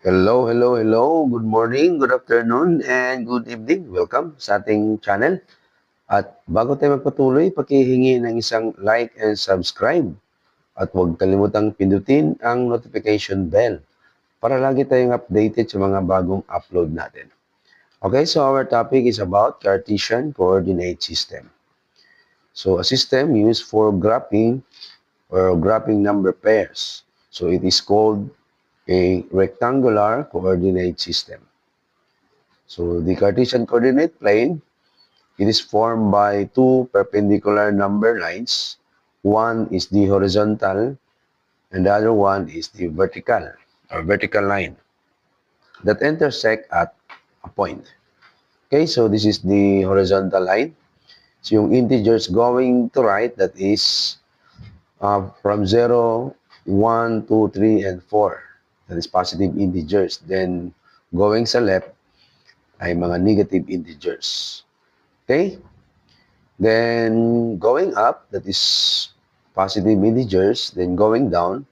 Hello, hello, hello. Good morning, good afternoon, and good evening. Welcome sa ating channel. At bago tayo magpatuloy, pakihingi ng isang like and subscribe. At huwag kalimutang pindutin ang notification bell para lagi tayong updated sa mga bagong upload natin. Okay, so our topic is about Cartesian coordinate system. So a system used for graphing or graphing number pairs. So it is called a rectangular coordinate system. So the Cartesian coordinate plane, it is formed by two perpendicular number lines. One is the horizontal and the other one is the vertical line that intersect at a point. Okay, so this is the horizontal line. So yung integers going to right, that is from 0, 1, 2, 3, and 4. That is positive integers. Then going sa left ay mga negative integers. Okay? Then, going up, that is positive integers. Then, going down,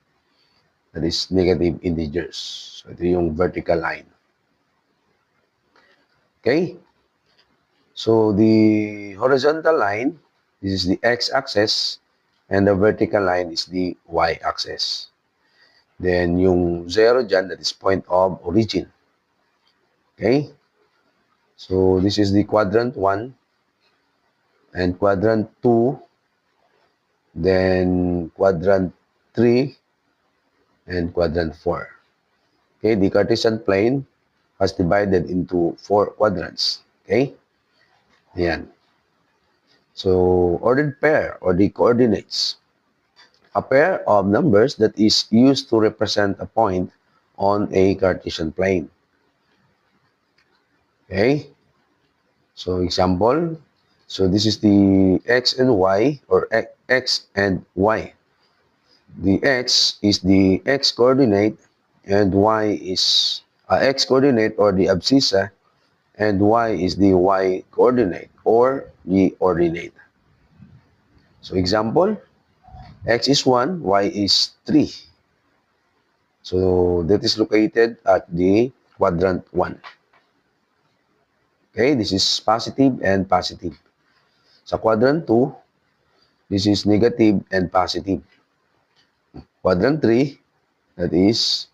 that is negative integers. So, ito yung vertical line. Okay? So, the horizontal line, this is the x-axis, and the vertical line is the y-axis. Then, yung 0 dyan, that is point of origin. Okay? So, this is the quadrant 1 and quadrant 2, then quadrant 3, and quadrant 4. Okay, the Cartesian plane has divided into 4 quadrants. Okay, ayan. So, ordered pair or the coordinates. A pair of numbers that is used to represent a point on a Cartesian plane. Okay, so example. So, this is the x and y or x and y. The x is the x coordinate and y is x coordinate or the abscissa, and y is the y coordinate or the ordinate. So example, x is 1, y is 3. So that is located at the quadrant 1. Okay, this is positive and positive. Sa quadrant 2, this is negative and positive. Quadrant 3, that is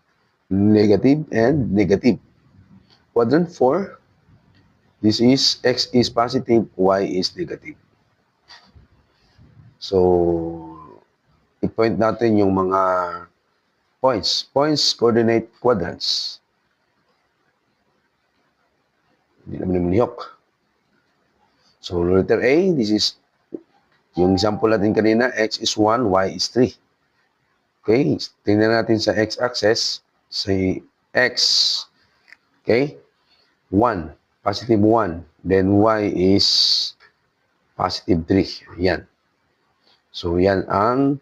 negative and negative. Quadrant 4, this is x is positive, y is negative. So, i-point natin yung mga points. Points, coordinate quadrants. Hindi naman nilihok. So, letter A, this is yung example natin kanina, x is 1, y is 3. Okay, tingnan natin sa x-axis, sa x, okay, 1, positive 1, then y is positive 3. Yan. So, yan ang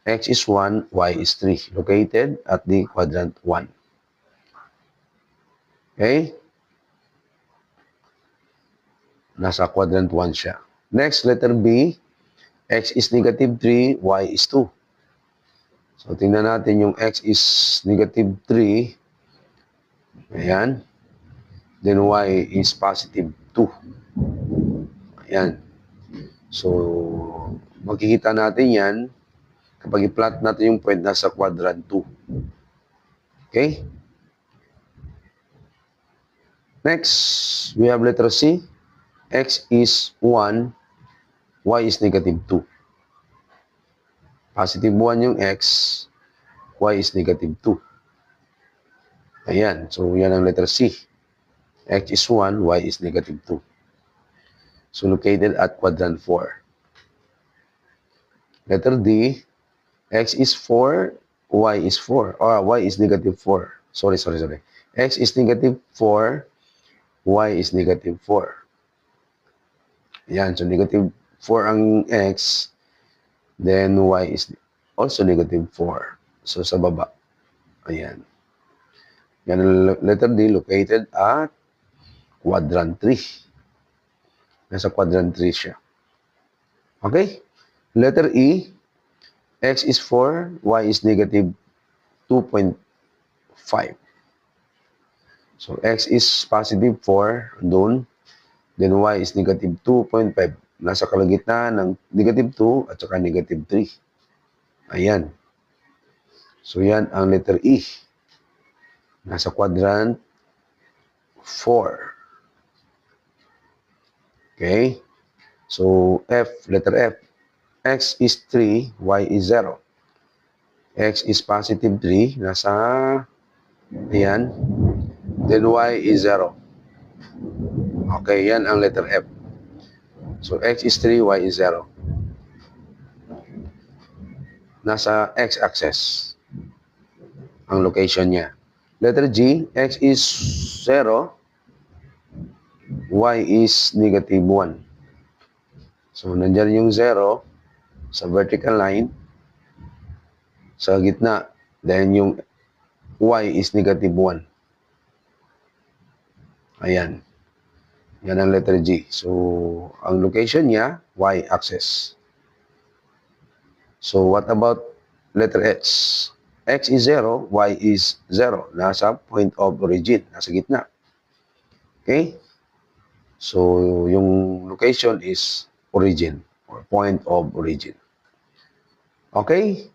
x is 1, y is 3, located at the quadrant 1. Okay? Nasa quadrant 1 siya. Next, letter B, x is negative 3, y is 2. So, tingnan natin yung x is negative 3. Ayan. Then, y is positive 2. Ayan. So, makikita natin yan kapag i-plot natin yung point nasa quadrant 2. Okay? Next, we have letter C. X is 1, y is negative 2. Positive 1 yung x, y is negative 2. Ayan. So, yan ang letter C. X is 1, y is negative 2. So, located at quadrant 4. Letter D, x is 4, y is 4. Or y is negative 4. Sorry. X is negative 4, y is negative 4. Ayan. So, negative 4 ang x, then y is also negative 4. So, sa baba. Ayan. Yan ang letter D, located at quadrant 3. Nasa quadrant 3 siya. Okay? Letter E, x is 4, y is negative 2.5. So, x is positive 4, doon. Then, y is negative 2.5. Nasa kalagitnaan ng negative 2 at saka negative 3. Ayan. So, yan ang letter E. Nasa quadrant 4. Okay? So, letter F. X is 3, y is 0. X is positive 3, nasa, ayan. Then y is 0. Okay, yan ang letter F. So, x is 3, y is 0. Nasa x-axis ang location niya. Letter G, x is 0, y is negative 1. So, nandyan yung 0 sa vertical line, sa gitna. Then, yung y is negative 1. Ayan. Yan ang letter G. So, ang location niya, y-axis. So, what about letter H? X is 0, y is 0. Nasa point of origin, nasa gitna. Okay? So, yung location is origin or point of origin. Okay?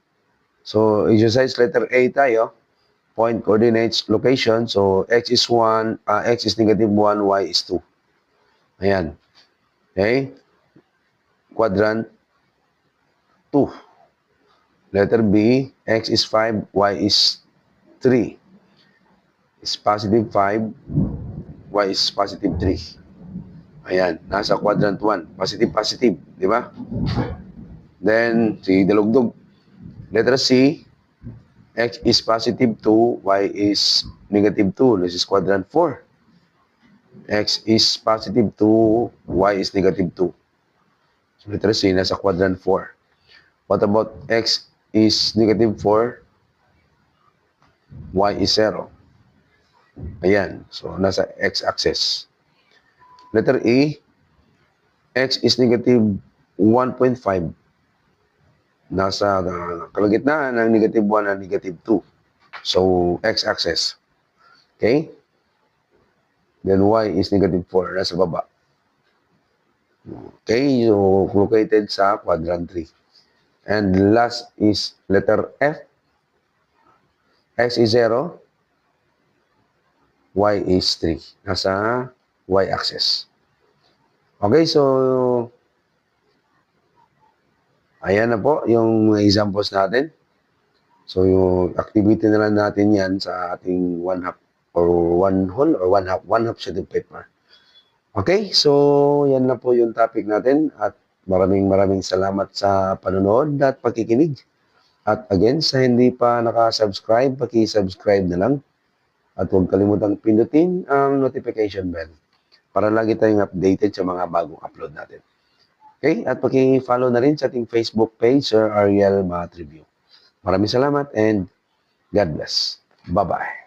So, exercise letter A tayo. Point coordinates location. So, x is 1, x is negative 1, y is 2. Ayan. Okay? Quadrant 2. Letter B, x is 5, y is 3. Is positive 5, y is positive 3. Ayan, nasa quadrant 1. Positive, positive. Di ba? Then, si dalugdog. Letter C, x is positive 2, y is negative 2. This is quadrant 4. X is positive 2, y is negative 2. So, letter C, nasa quadrant 4. What about x is negative 4, y is 0. Ayan. So, nasa x-axis. Letter E, x is negative 1.5. Nasa kalagitnaan ng negative 1 at negative 2. So, x-axis. Okay? Then, y is negative 4. Nasa baba. Okay? So, located sa quadrant 3. And last is letter F. X is 0. Y is 3. Nasa y-axis. Okay, so ayan na po yung mga examples natin. So, yung activity na lang natin yan sa ating one half sheet of paper. Okay, so yan na po yung topic natin at maraming salamat sa panonood at pakikinig. At again, sa hindi pa nakasubscribe, paki-subscribe na lang. At huwag kalimutang pindutin ang notification bell para lagi tayong updated sa mga bagong upload natin. Okay? At paki-follow na rin sa ating Facebook page, Sir Ariel Math Review. Maraming salamat and God bless. Bye-bye.